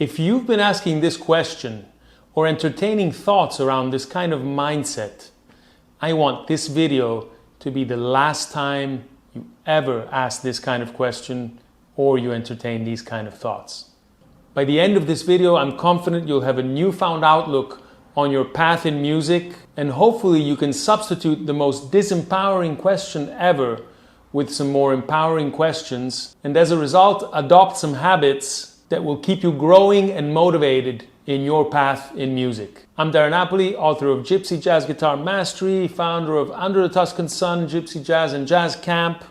If you've been asking this question or entertaining thoughts around this kind of mindset, I want this video to be the last time you ever ask this kind of question or you entertain these kind of thoughts. By the end of this video, I'm confident you'll have a newfound outlook on your path in music, and hopefully you can substitute the most disempowering question ever with some more empowering questions, and as a result, adopt some habits that will keep you growing and motivated in your path in music. I'm Dario Napoli, author of Gypsy Jazz Guitar Mastery, founder of Under the Tuscan Sun, Gypsy Jazz and Jazz Camp,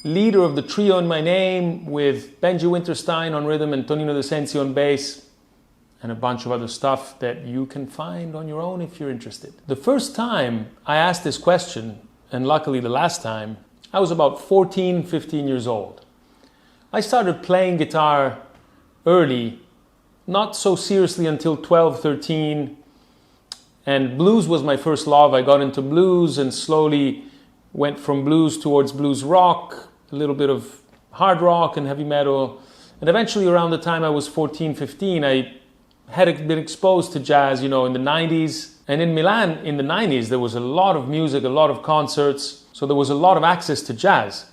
leader of the trio in my name with Benji Winterstein on rhythm and Tonino De Sensi on bass, and a bunch of other stuff that you can find on your own if you're interested. The first time I asked this question, and luckily the last time, I was about 14, 15 years old. I started playing guitar early, not so seriously until 12, 13, and blues was my first love. I got into blues and slowly went from blues towards blues rock, a little bit of hard rock and heavy metal, and eventually around the time I was 14, 15, I had been exposed to jazz, in the 90s. And in Milan in the 90s, there was a lot of music, a lot of concerts, so there was a lot of access to jazz.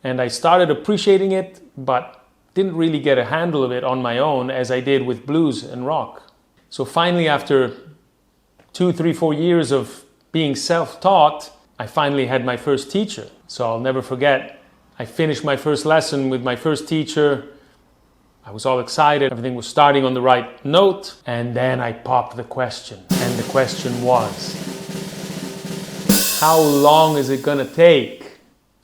And I started appreciating it, but didn't really get a handle of it on my own as I did with blues and rock. So finally, after 2, 3, 4 years of being self-taught, I finally had my first teacher. So I'll never forget, I finished my first lesson with my first teacher. I was all excited, everything was starting on the right note, and then I popped the question. And the question was, how long is it gonna take?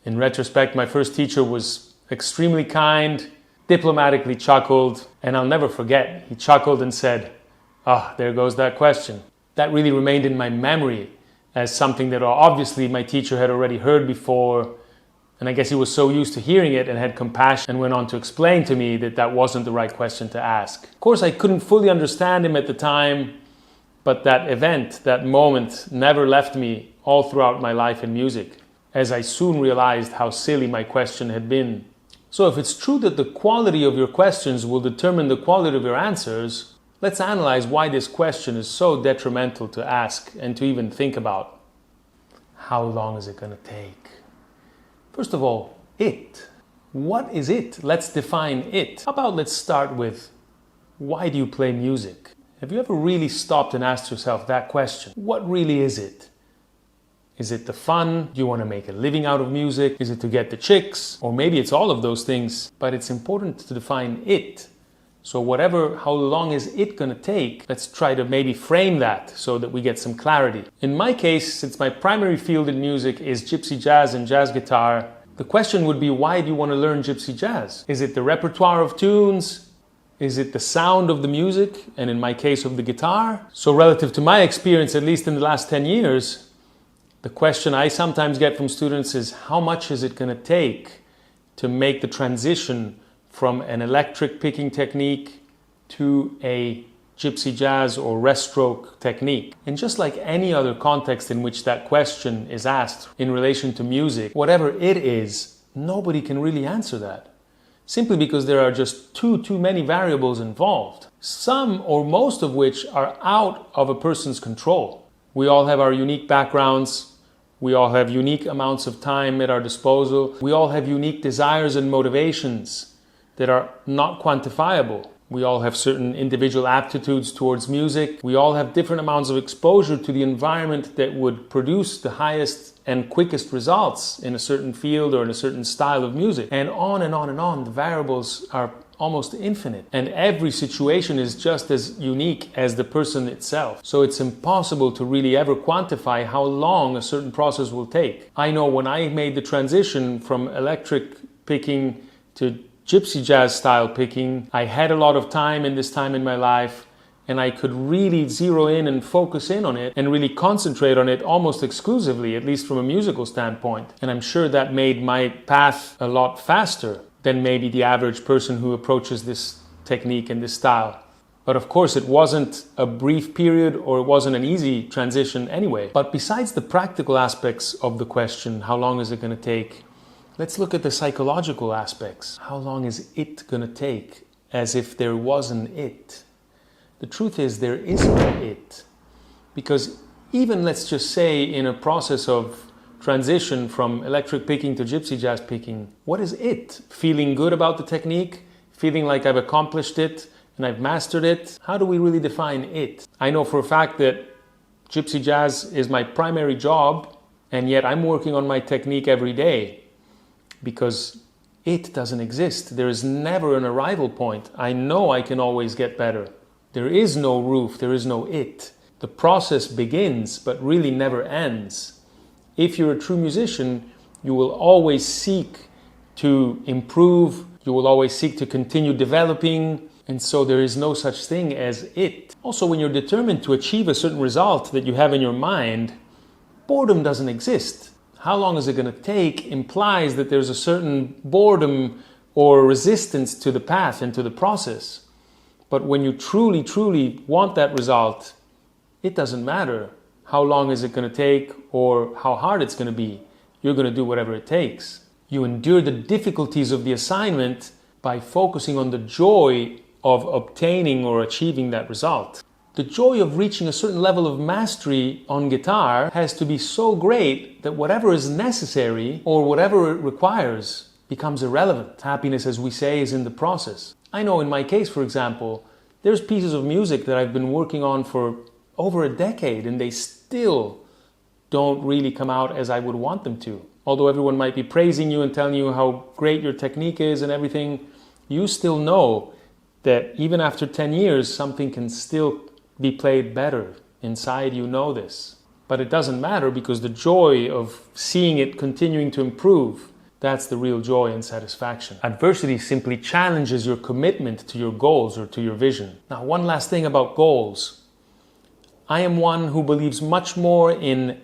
In retrospect, my first teacher was extremely kind, diplomatically chuckled, and I'll never forget, he chuckled and said, there goes that question. That really remained in my memory as something that obviously my teacher had already heard before, and I guess he was so used to hearing it and had compassion and went on to explain to me that that wasn't the right question to ask. Of course, I couldn't fully understand him at the time, but that event, that moment, never left me all throughout my life in music, as I soon realized how silly my question had been. So if it's true that the quality of your questions will determine the quality of your answers, let's analyze why this question is so detrimental to ask and to even think about. How long is it going to take? First of all, it. What is it? Let's define it. How about let's start with, why do you play music? Have you ever really stopped and asked yourself that question? What really is it? Is it the fun? Do you want to make a living out of music? Is it to get the chicks? Or maybe it's all of those things, but it's important to define it. So how long is it going to take? Let's try to maybe frame that so that we get some clarity. In my case, since my primary field in music is gypsy jazz and jazz guitar, the question would be, why do you want to learn gypsy jazz? Is it the repertoire of tunes? Is it the sound of the music? And in my case, of the guitar? So relative to my experience, at least in the last 10 years, the question I sometimes get from students is, how much is it going to take to make the transition from an electric picking technique to a gypsy jazz or rest stroke technique? And just like any other context in which that question is asked in relation to music, whatever it is, nobody can really answer that. Simply because there are just too many variables involved, some or most of which are out of a person's control. We all have our unique backgrounds. We all have unique amounts of time at our disposal. We all have unique desires and motivations that are not quantifiable. We all have certain individual aptitudes towards music. We all have different amounts of exposure to the environment that would produce the highest and quickest results in a certain field or in a certain style of music. And on and on and on. The variables are almost infinite. And every situation is just as unique as the person itself. So it's impossible to really ever quantify how long a certain process will take. I know when I made the transition from electric picking to gypsy jazz style picking, I had a lot of time in this time in my life, and I could really zero in and focus in on it and really concentrate on it almost exclusively, at least from a musical standpoint. And I'm sure that made my path a lot faster than maybe the average person who approaches this technique and this style. But of course, it wasn't a brief period, or it wasn't an easy transition anyway. But besides the practical aspects of the question, how long is it going to take? Let's look at the psychological aspects. How long is it going to take? As if there wasn't it. The truth is there is no it. Because even, let's just say, in a process of transition from electric picking to gypsy jazz picking, what is it? Feeling good about the technique? Feeling like I've accomplished it and I've mastered it? How do we really define it? I know for a fact that gypsy jazz is my primary job, and yet I'm working on my technique every day because it doesn't exist. There is never an arrival point. I know I can always get better. There is no roof, there is no it. The process begins, but really never ends. If you're a true musician, you will always seek to improve, you will always seek to continue developing, and so there is no such thing as it. Also, when you're determined to achieve a certain result that you have in your mind, boredom doesn't exist. How long is it going to take implies that there's a certain boredom or resistance to the path and to the process. But when you truly, truly want that result, it doesn't matter how long is it going to take or how hard it's going to be. You're going to do whatever it takes. You endure the difficulties of the assignment by focusing on the joy of obtaining or achieving that result. The joy of reaching a certain level of mastery on guitar has to be so great that whatever is necessary or whatever it requires becomes irrelevant. Happiness, as we say, is in the process. I know in my case, for example, there's pieces of music that I've been working on for over a decade and they still don't really come out as I would want them to. Although everyone might be praising you and telling you how great your technique is and everything, you still know that even after 10 years, something can still be played better. Inside you know this. But it doesn't matter because the joy of seeing it continuing to improve, that's the real joy and satisfaction. Adversity simply challenges your commitment to your goals or to your vision. Now, one last thing about goals. I am one who believes much more in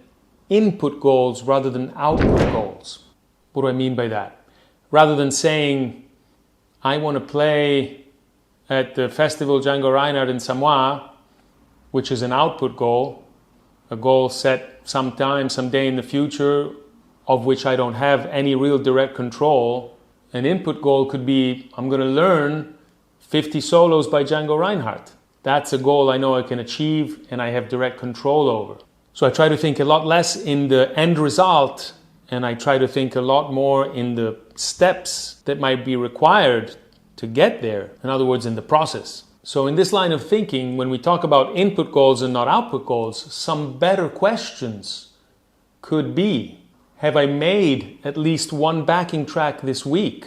input goals rather than output goals. What do I mean by that? Rather than saying, I want to play at the festival Django Reinhardt in Samoa, which is an output goal, a goal set sometime, someday in the future, of which I don't have any real direct control. An input goal could be, I'm going to learn 50 solos by Django Reinhardt. That's a goal I know I can achieve and I have direct control over. So I try to think a lot less in the end result, and I try to think a lot more in the steps that might be required to get there. In other words, in the process. So in this line of thinking, when we talk about input goals and not output goals, some better questions could be, have I made at least one backing track this week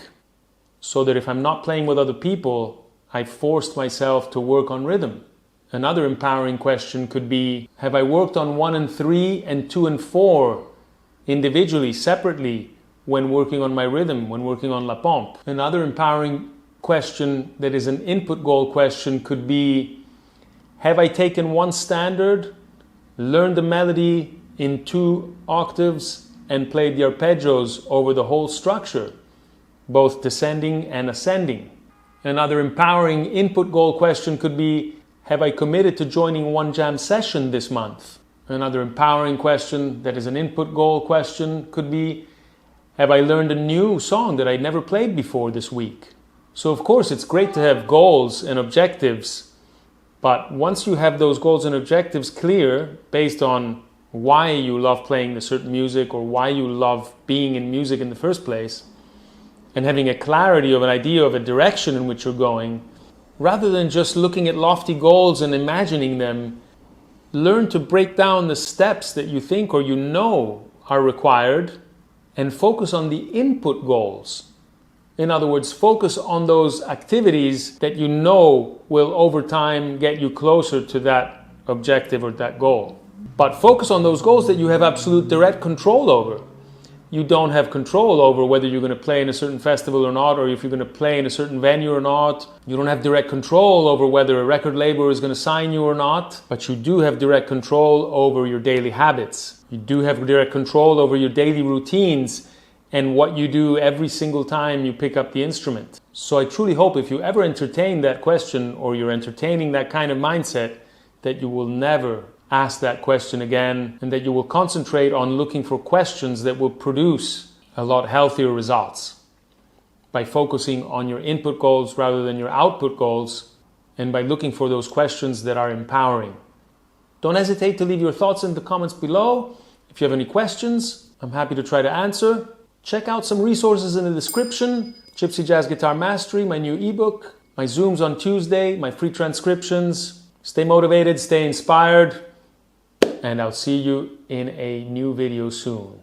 so that if I'm not playing with other people, I forced myself to work on rhythm? Another empowering question could be, have I worked on 1 and 3 and 2 and 4 individually, separately, when working on my rhythm, when working on La Pompe? Another empowering question that is an input goal question could be, have I taken one standard, learned the melody in 2 octaves, and played the arpeggios over the whole structure, both descending and ascending? Another empowering input goal question could be, have I committed to joining one jam session this month? Another empowering question that is an input goal question could be, have I learned a new song that I'd never played before this week? So of course it's great to have goals and objectives, but once you have those goals and objectives clear based on why you love playing the certain music or why you love being in music in the first place, and having a clarity of an idea of a direction in which you're going, rather than just looking at lofty goals and imagining them, learn to break down the steps that you think or you know are required and focus on the input goals. In other words, focus on those activities that you know will over time get you closer to that objective or that goal. But focus on those goals that you have absolute direct control over. You don't have control over whether you're going to play in a certain festival or not, or if you're going to play in a certain venue or not. You don't have direct control over whether a record label is going to sign you or not, but you do have direct control over your daily habits. You do have direct control over your daily routines and what you do every single time you pick up the instrument. So I truly hope if you ever entertain that question or you're entertaining that kind of mindset, that you will never ask that question again, and that you will concentrate on looking for questions that will produce a lot healthier results by focusing on your input goals rather than your output goals, and by looking for those questions that are empowering. Don't hesitate to leave your thoughts in the comments below. If you have any questions, I'm happy to try to answer. Check out some resources in the description. Gypsy Jazz Guitar Mastery, my new ebook, my Zooms on Tuesday, my free transcriptions. Stay motivated, stay inspired, and I'll see you in a new video soon.